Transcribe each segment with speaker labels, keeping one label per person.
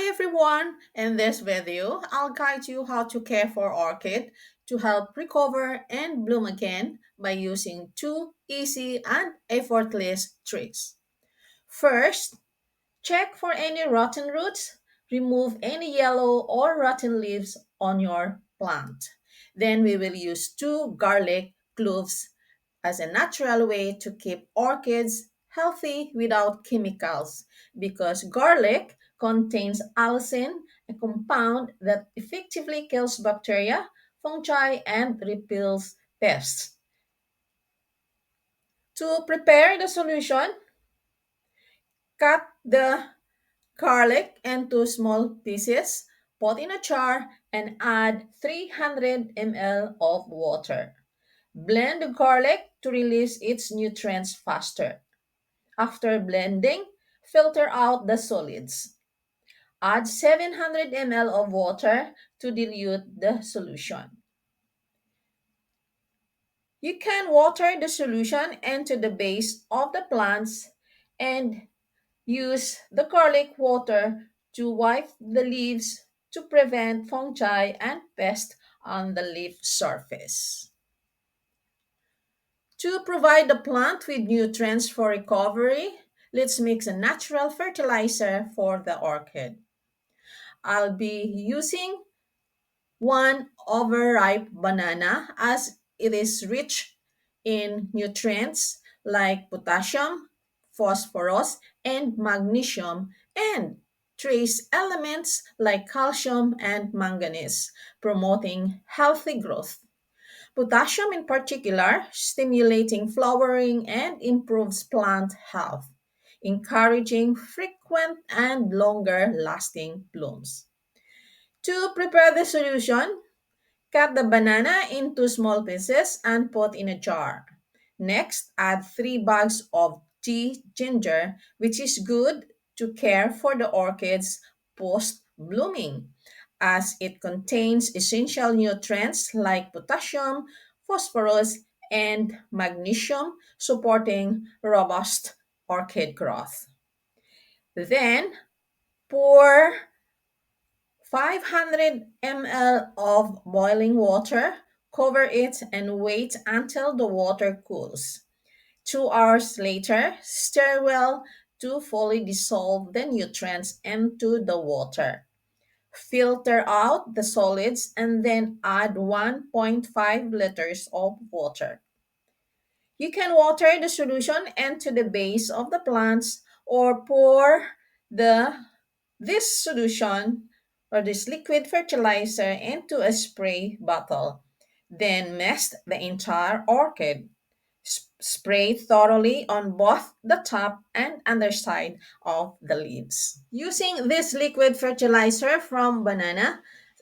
Speaker 1: everyone! In this video, I'll guide you how to care for orchid to help recover and bloom again by using two easy and effortless tricks. First, check for any rotten roots. Remove any yellow or rotten leaves on your plant. Then we will use two garlic cloves as a natural way to keep orchids healthy without chemicals because garlic contains allicin, a compound that effectively kills bacteria, fungi, and repels pests. To prepare the solution, cut the garlic into small pieces, put in a jar, and add 300 ml of water. Blend the garlic to release its nutrients faster. After blending, filter out the solids. Add 700 ml of water to dilute the solution. You can water the solution into the base of the plants and use the garlic water to wipe the leaves to prevent fungi and pests on the leaf surface. To provide the plant with nutrients for recovery, let's mix a natural fertilizer for the orchid. I'll be using one overripe banana as it is rich in nutrients like potassium, phosphorus, and magnesium, and trace elements like calcium and manganese, promoting healthy growth. Potassium, in particular, stimulating flowering and improves plant health, encouraging frequent and longer lasting blooms. To prepare the solution, cut the banana into small pieces and put in a jar. Next, add 3 bags of tea ginger, which is good to care for the orchids post blooming, as it contains essential nutrients like potassium, phosphorus, and magnesium, supporting robust orchid growth. Then, pour 500 ml of boiling water, cover it, and wait until the water cools. 2 hours later, stir well to fully dissolve the nutrients into the water. Filter out the solids and then add 1.5 liters of water. You can water the solution into the base of the plants or pour the this solution or this liquid fertilizer into a spray bottle. Then mist the entire orchid. Spray thoroughly on both the top and underside of the leaves. Using this liquid fertilizer from banana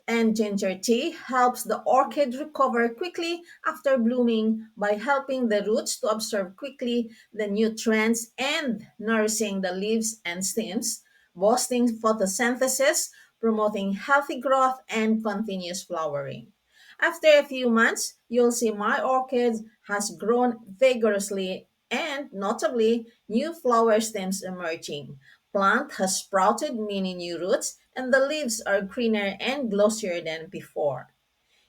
Speaker 1: and ginger tea helps the orchid recover quickly after blooming by helping the roots to absorb quickly the nutrients and nourishing the leaves and stems, boosting photosynthesis, promoting healthy growth and continuous flowering. After a few months, you'll see my orchid has grown vigorously and notably new flower stems emerging. Plant has sprouted many new roots and the leaves are greener and glossier than before.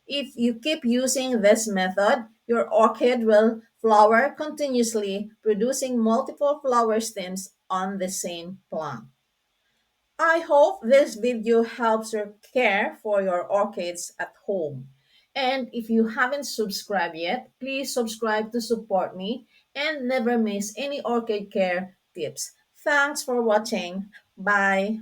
Speaker 1: If you keep using this method, your orchid will flower continuously, producing multiple flower stems on the same plant. I hope this video helps you care for your orchids at home. And if you haven't subscribed yet, please subscribe to support me and never miss any orchid care tips. Thanks for watching. Bye.